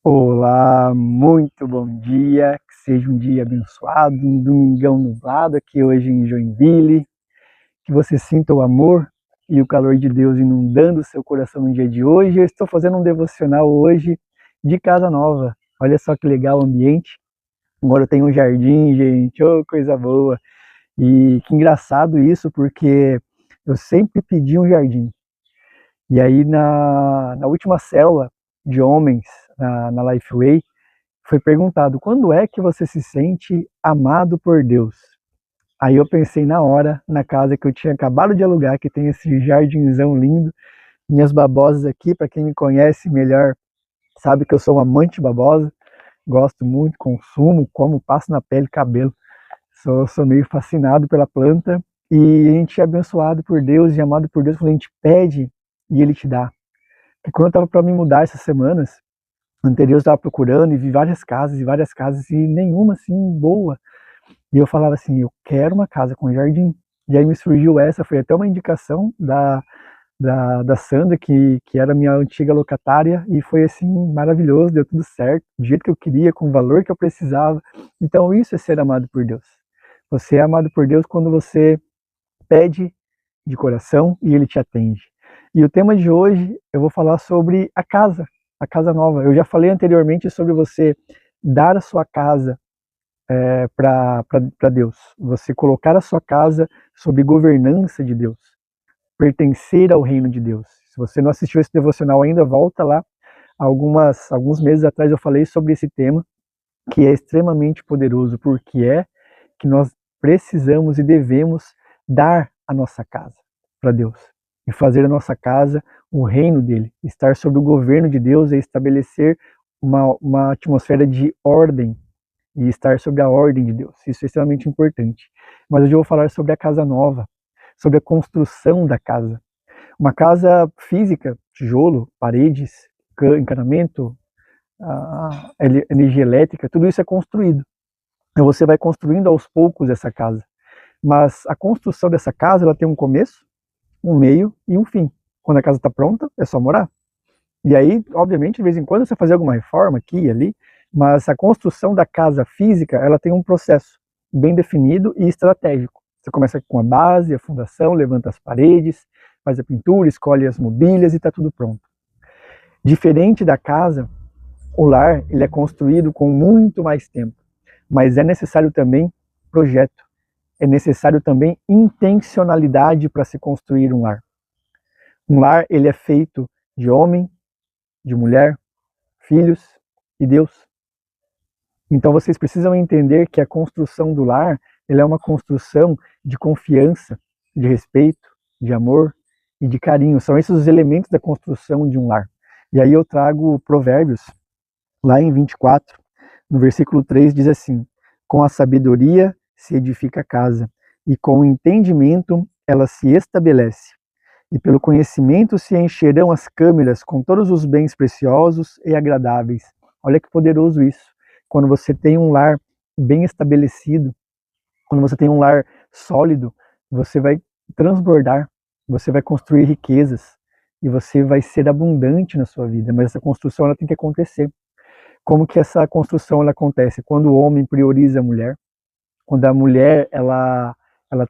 Olá, muito bom dia, que seja um dia abençoado, um domingão nublado aqui hoje em Joinville, que você sinta o amor e o calor de Deus inundando o seu coração no dia de hoje. Eu estou fazendo um devocional hoje de casa nova, olha só que legal o ambiente, agora eu tenho um jardim, gente, oh, coisa boa, e que engraçado isso, porque eu sempre pedi um jardim, e aí na última célula de homens na Lifeway, foi perguntado: quando é que você se sente amado por Deus? Aí eu pensei na hora, na casa que eu tinha acabado de alugar, que tem esse jardinzão lindo, minhas babosas aqui, para quem me conhece melhor, sabe que eu sou um amante de babosa, gosto muito, consumo, como, passo na pele, cabelo, sou meio fascinado pela planta, e a gente é abençoado por Deus e amado por Deus quando a gente pede e Ele te dá. E quando eu estava para me mudar essas semanas, anterior eu estava procurando e vi várias casas e nenhuma assim boa. E eu falava assim, eu quero uma casa com jardim. E aí me surgiu essa, foi até uma indicação da Sandra, que era minha antiga locatária, e foi assim, maravilhoso, deu tudo certo, do jeito que eu queria, com o valor que eu precisava. Então isso é ser amado por Deus. Você é amado por Deus quando você pede de coração e Ele te atende. E o tema de hoje eu vou falar sobre a casa nova. Eu já falei anteriormente sobre você dar a sua casa para Deus, você colocar a sua casa sob governança de Deus, pertencer ao reino de Deus. Se você não assistiu esse devocional ainda, volta lá. Alguns meses atrás eu falei sobre esse tema, que é extremamente poderoso, porque é que nós precisamos e devemos dar a nossa casa para Deus e fazer a nossa casa o reino dele. Estar sob o governo de Deus é estabelecer uma atmosfera de ordem e estar sob a ordem de Deus. Isso é extremamente importante. Mas hoje eu vou falar sobre a casa nova, sobre a construção da casa. Uma casa física, tijolo, paredes, encanamento, energia elétrica, tudo isso é construído. Então você vai construindo aos poucos essa casa. Mas a construção dessa casa, ela tem um começo, um meio e um fim. Quando a casa está pronta, é só morar. E aí, obviamente, de vez em quando você fazer alguma reforma aqui e ali, mas a construção da casa física, ela tem um processo bem definido e estratégico. Você começa com a base, a fundação, levanta as paredes, faz a pintura, escolhe as mobílias e está tudo pronto. Diferente da casa, o lar ele é construído com muito mais tempo, mas é necessário também projeto, é necessário também intencionalidade para se construir um lar. Um lar ele é feito de homem, de mulher, filhos e Deus. Então vocês precisam entender que a construção do lar ela é uma construção de confiança, de respeito, de amor e de carinho. São esses os elementos da construção de um lar. E aí eu trago Provérbios, lá em 24, no versículo 3, diz assim: com a sabedoria se edifica a casa, e com o entendimento ela se estabelece. E pelo conhecimento se encherão as câmeras com todos os bens preciosos e agradáveis. Olha que poderoso isso. Quando você tem um lar bem estabelecido, quando você tem um lar sólido, você vai transbordar, você vai construir riquezas e você vai ser abundante na sua vida. Mas essa construção ela tem que acontecer. Como que essa construção ela acontece? Quando o homem prioriza a mulher, quando a mulher ela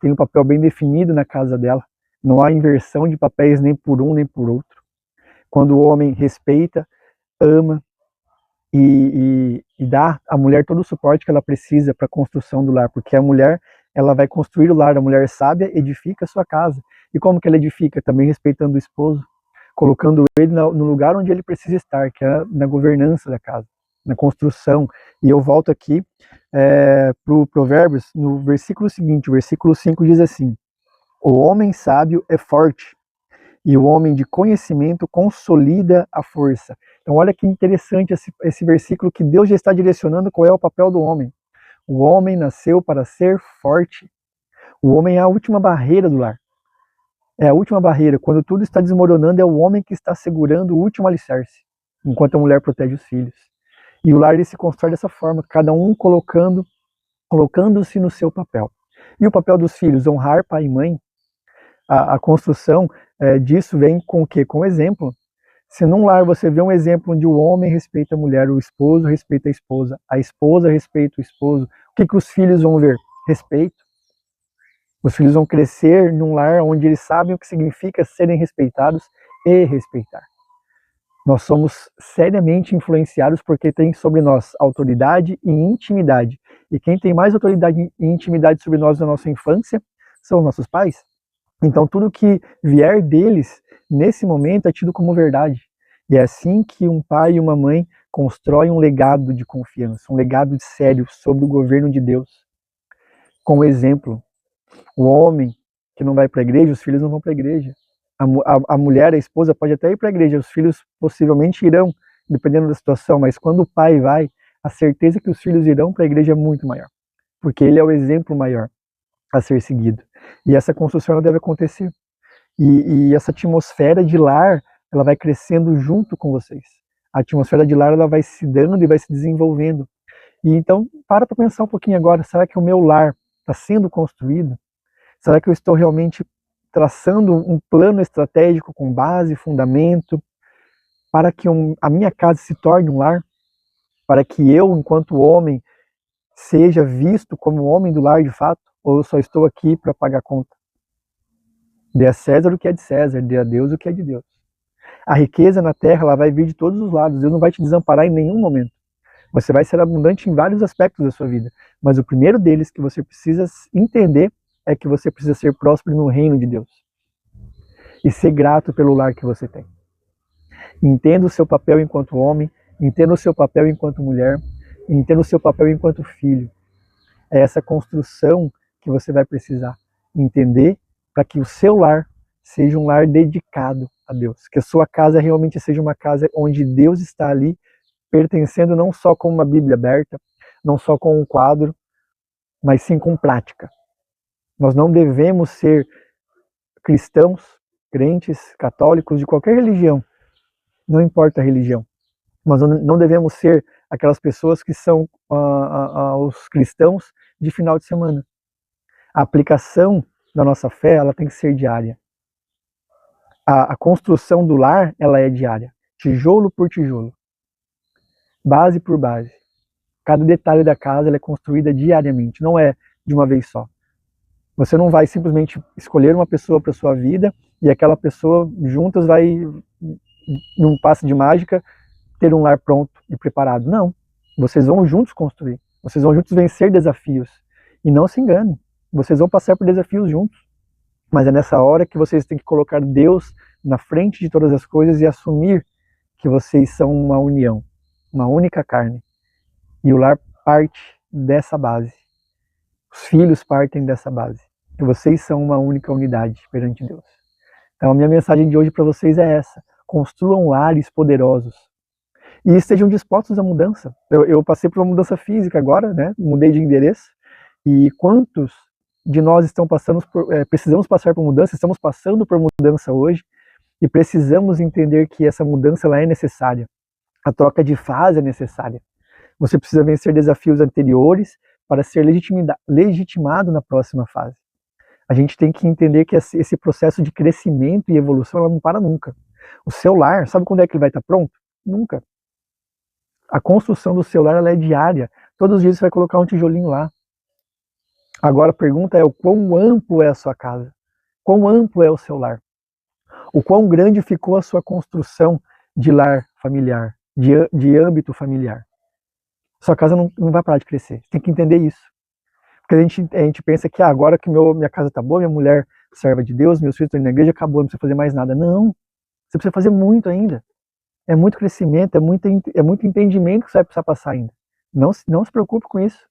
tem um papel bem definido na casa dela, não há inversão de papéis nem por um nem por outro. Quando o homem respeita, ama e dá à mulher todo o suporte que ela precisa para a construção do lar, porque a mulher ela vai construir o lar, a mulher sábia edifica a sua casa. E como que ela edifica? Também respeitando o esposo, colocando ele no lugar onde ele precisa estar, que é na governança da casa, na construção. E eu volto aqui para o Provérbios, no versículo seguinte, o versículo 5 diz assim: o homem sábio é forte, e o homem de conhecimento consolida a força. Então olha que interessante esse versículo, que Deus já está direcionando qual é o papel do homem. O homem nasceu para ser forte. O homem é a última barreira do lar. É a última barreira. Quando tudo está desmoronando, é o homem que está segurando o último alicerce, enquanto a mulher protege os filhos. E o lar ele se constrói dessa forma, cada um colocando-se no seu papel. E o papel dos filhos, honrar pai e mãe. A construção disso vem com o quê? Com o exemplo. Se num lar você vê um exemplo onde o homem respeita a mulher, o esposo respeita a esposa respeita o esposo, o que os filhos vão ver? Respeito. Os filhos vão crescer num lar onde eles sabem o que significa serem respeitados e respeitar. Nós somos seriamente influenciados porque tem sobre nós autoridade e intimidade. E quem tem mais autoridade e intimidade sobre nós na nossa infância são os nossos pais. Então tudo que vier deles nesse momento é tido como verdade. E é assim que um pai e uma mãe constroem um legado de confiança, um legado sério sobre o governo de Deus. Como exemplo, o homem que não vai para a igreja, os filhos não vão para a igreja. A mulher, a esposa pode até ir para a igreja, os filhos possivelmente irão, dependendo da situação, mas quando o pai vai, a certeza que os filhos irão para a igreja é muito maior, porque ele é o exemplo maior a ser seguido. E essa construção ela deve acontecer. E essa atmosfera de lar, ela vai crescendo junto com vocês. A atmosfera de lar, ela vai se dando e vai se desenvolvendo. E então, para pensar um pouquinho agora, será que o meu lar está sendo construído? Será que eu estou realmente traçando um plano estratégico com base, fundamento, para que a minha casa se torne um lar? Para que eu, enquanto homem, seja visto como homem do lar de fato? Ou eu só estou aqui para pagar conta? Dê a César o que é de César, dê a Deus o que é de Deus. A riqueza na terra ela vai vir de todos os lados, Deus não vai te desamparar em nenhum momento. Você vai ser abundante em vários aspectos da sua vida, mas o primeiro deles que você precisa entender é que você precisa ser próspero no reino de Deus e ser grato pelo lar que você tem. Entenda o seu papel enquanto homem, entenda o seu papel enquanto mulher, entenda o seu papel enquanto filho. É essa construção que você vai precisar entender para que o seu lar seja um lar dedicado a Deus, que a sua casa realmente seja uma casa onde Deus está ali, pertencendo não só com uma Bíblia aberta, não só com um quadro, mas sim com prática. Nós não devemos ser cristãos, crentes, católicos, de qualquer religião, não importa a religião. Nós não devemos ser aquelas pessoas que são os cristãos de final de semana. A aplicação da nossa fé, ela tem que ser diária. A construção do lar, ela é diária. Tijolo por tijolo. Base por base. Cada detalhe da casa ela é construída diariamente, não é de uma vez só. Você não vai simplesmente escolher uma pessoa para sua vida e aquela pessoa juntas vai, num passe de mágica, ter um lar pronto e preparado. Não. Vocês vão juntos construir. Vocês vão juntos vencer desafios. E não se enganem. Vocês vão passar por desafios juntos. Mas é nessa hora que vocês têm que colocar Deus na frente de todas as coisas e assumir que vocês são uma união, uma única carne. E o lar parte dessa base. Os filhos partem dessa base. E vocês são uma única unidade perante Deus. Então a minha mensagem de hoje para vocês é essa. Construam lares poderosos. E estejam dispostos à mudança. Eu passei por uma mudança física agora, né? Mudei de endereço. E quantos de nós precisamos passar por mudança, estamos passando por mudança hoje, e precisamos entender que essa mudança ela é necessária. A troca de fase é necessária. Você precisa vencer desafios anteriores para ser legitimado na próxima fase. A gente tem que entender que esse processo de crescimento e evolução ela não para nunca. O seu lar, sabe quando é que ele vai estar pronto? Nunca. A construção do seu lar ela é diária. Todos os dias você vai colocar um tijolinho lá. Agora a pergunta é o quão amplo é a sua casa? Quão amplo é o seu lar? O quão grande ficou a sua construção de lar familiar, de âmbito familiar? Sua casa não vai parar de crescer. Você tem que entender isso. Porque a gente pensa que agora que minha casa está boa, minha mulher serva de Deus, meus filhos estão indo na igreja, acabou, não precisa fazer mais nada. Não, você precisa fazer muito ainda. É muito crescimento, é muito entendimento que você vai precisar passar ainda. Não se preocupe com isso.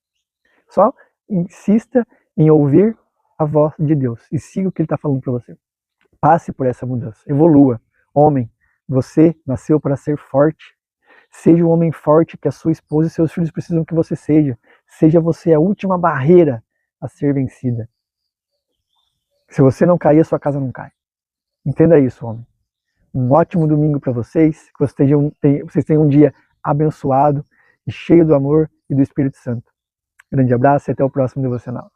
Só insista em ouvir a voz de Deus e siga o que Ele está falando para você. Passe por essa mudança, evolua. Homem, você nasceu para ser forte. Seja um homem forte que a sua esposa e seus filhos precisam que você seja. Seja você a última barreira a ser vencida. Se você não cair, a sua casa não cai. Entenda isso, homem. Um ótimo domingo para vocês. Que vocês tenham um dia abençoado e cheio do amor e do Espírito Santo. Grande abraço e até o próximo devocional.